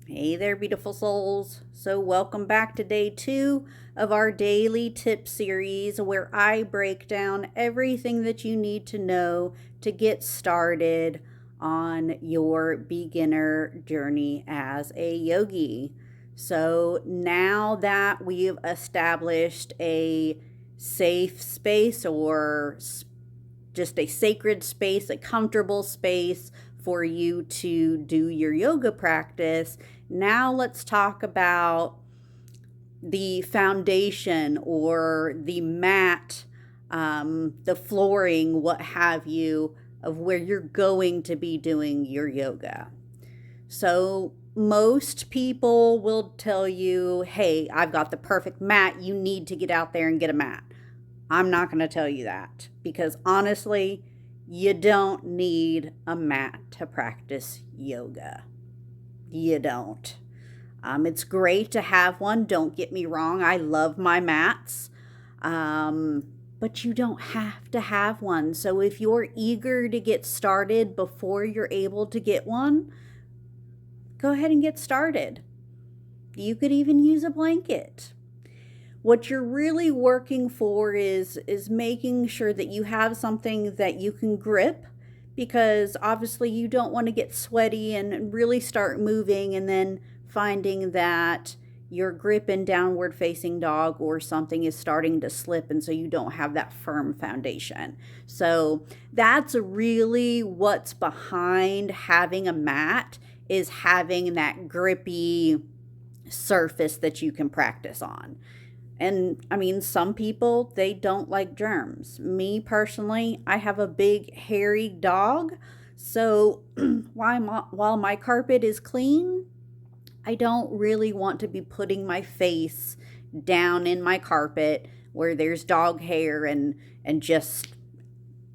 Hey there, beautiful souls. So, welcome back to day 2 of our daily tip series where I break down everything that you need to know to get started on your beginner journey as a yogi. So, now that we've established a safe space or just a sacred space, a comfortable space for you to do your yoga practice, now let's talk about the foundation or the mat, the flooring, what have you, of where you're going to be doing your yoga. So, most people will tell you, hey, I've got the perfect mat. You need to get out there and get a mat. I'm not going to tell you that because honestly, you don't need a mat to practice yoga. You don't. It's great to have one. Don't get me wrong. I love my mats. But you don't have to have one. So if you're eager to get started before you're able to get one, go ahead and get started. You could even use a blanket. What you're really working for is making sure that you have something that you can grip, because obviously you don't want to get sweaty and really start moving and then finding that your grip in downward facing dog or something is starting to slip, and so you don't have that firm foundation. So that's really what's behind having a mat, is having that grippy surface that you can practice on. And I mean, some people, they don't like germs. Me personally, I have a big hairy dog. So while my carpet is clean, I don't really want to be putting my face down in my carpet where there's dog hair and just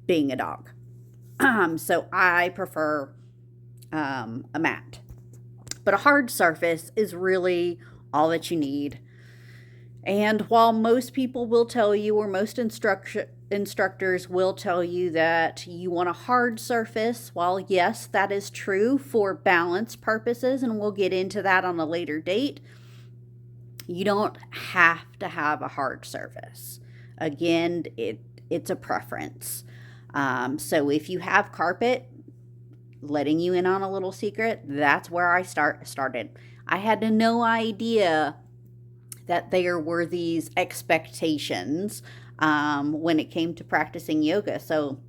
being a dog. So I prefer a mat. But a hard surface is really all that you need. And while most people will tell you, or most instructors will tell you that you want a hard surface, while yes, that is true for balance purposes, and we'll get into that on a later date, you don't have to have a hard surface. Again, it's a preference. So if you have carpet, letting you in on a little secret, that's where I started. I had no idea that there were these expectations when it came to practicing yoga. So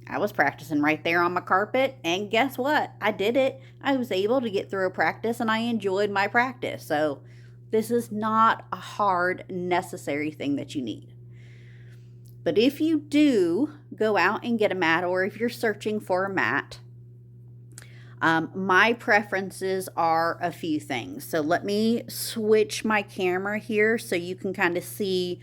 I was practicing right there on my carpet, and guess what? I did it. I was able to get through a practice, and I enjoyed my practice. So this is not a hard, necessary thing that you need. But if you do go out and get a mat, or if you're searching for a mat, my preferences are a few things. So let me switch my camera here so you can kind of see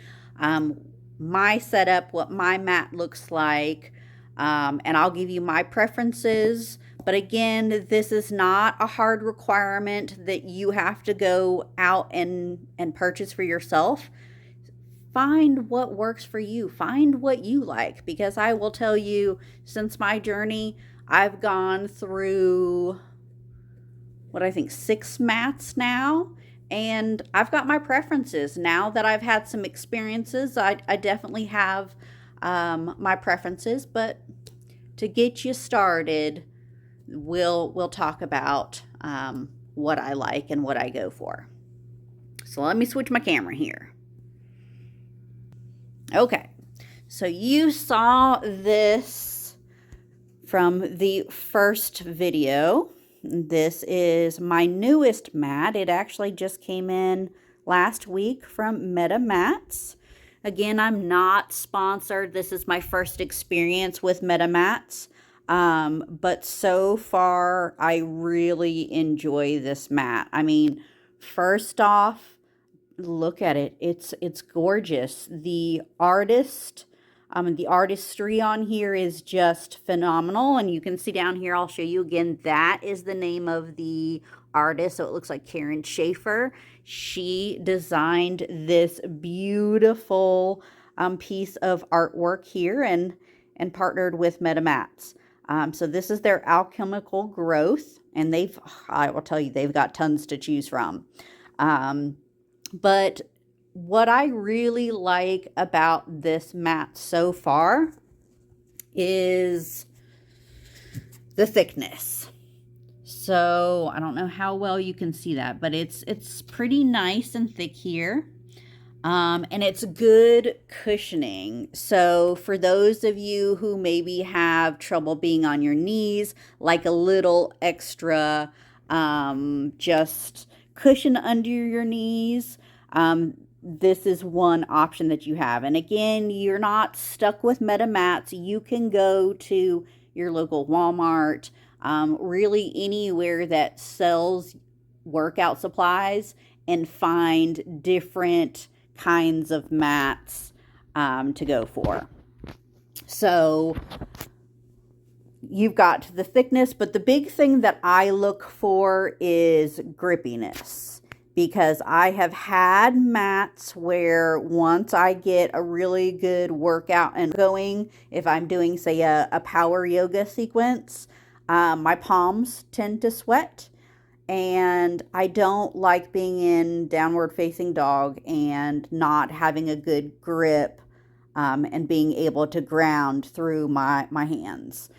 my setup, what my mat looks like, and I'll give you my preferences. But again, this is not a hard requirement that you have to go out and purchase for yourself. Find what works for you. Find what you like, because I will tell you, since my journey, I've gone through what I think 6 mats now, and I've got my preferences. Now that I've had some experiences, I definitely have my preferences. But to get you started, we'll talk about what I like and what I go for. So let me switch my camera here. Okay, so you saw this from the first video. This is my newest mat. It actually just came in last week from Meta Mats. Again, I'm not sponsored. This is my first experience with Meta Mats. But so far, I really enjoy this mat. I mean, first off, look at it. It's gorgeous. The artistry on here is just phenomenal. And you can see down here, I'll show you again, that is the name of the artist. So it looks like Karen Schaefer. She designed this beautiful piece of artwork here and partnered with MetaMats. So this is their alchemical growth, and I will tell you, they've got tons to choose from. But what I really like about this mat so far is the thickness. So I don't know how well you can see that, but it's pretty nice and thick here. And it's good cushioning. So for those of you who maybe have trouble being on your knees, like a little extra just cushion under your knees, this is one option that you have. And again, you're not stuck with Meta mats. You can go to your local Walmart, really anywhere that sells workout supplies, and find different kinds of mats to go for. So you've got the thickness, but the big thing that I look for is grippiness, because I have had mats where once I get a really good workout and going, if I'm doing, say, a power yoga sequence, my palms tend to sweat. And I don't like being in downward facing dog and not having a good grip and being able to ground through my hands.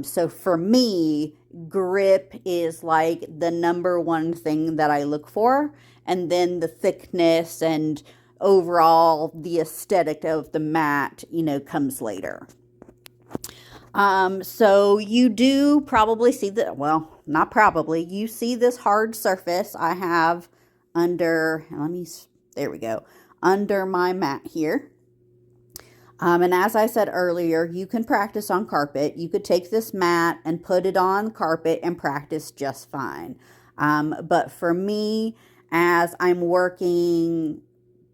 So for me, grip is like the number one thing that I look for. And then the thickness and overall the aesthetic of the mat, comes later. So you do probably see well, not probably, you see this hard surface I have under, there we go, under my mat here. And as I said earlier, you can practice on carpet. You could take this mat and put it on carpet and practice just fine. But for me, as I'm working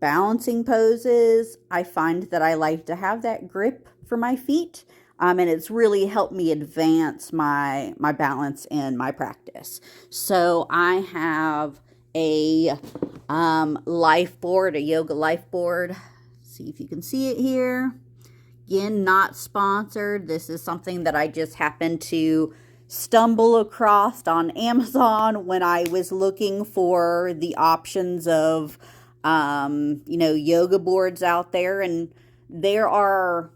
balancing poses, I find that I like to have that grip for my feet. And it's really helped me advance my balance in my practice. So I have a life board, a yoga life board. See if you can see it here. Again, not sponsored. This is something that I just happened to stumble across on Amazon when I was looking for the options of, yoga boards out there. And there are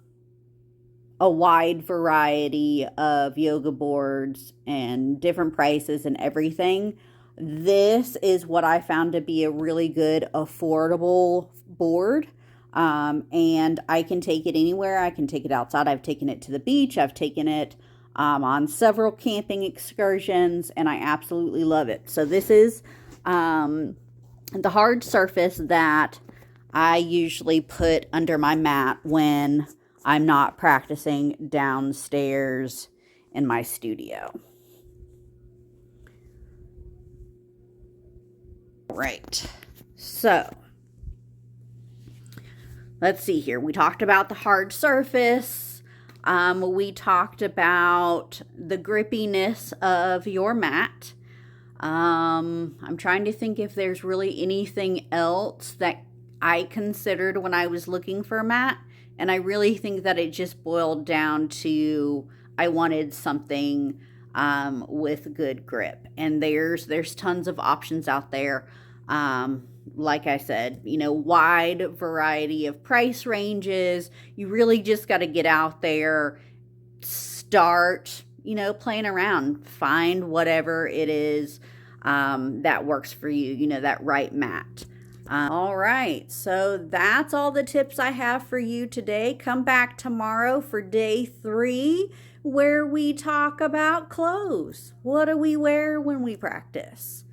a wide variety of yoga boards and different prices and everything. This is what I found to be a really good, affordable board. And I can take it anywhere. I can take it outside. I've taken it to the beach. I've taken it on several camping excursions, and I absolutely love it. So this is the hard surface that I usually put under my mat when I'm not practicing downstairs in my studio. Right. So let's see here. We talked about the hard surface. We talked about the grippiness of your mat. I'm trying to think if there's really anything else that I considered when I was looking for a mat. And I really think that it just boiled down to I wanted something with good grip. And there's tons of options out there. Like I said, wide variety of price ranges. You really just got to get out there, start, playing around, find whatever it is that works for you, that right mat. All right, so that's all the tips I have for you today. Come back tomorrow for day 3, where we talk about clothes. What do we wear when we practice?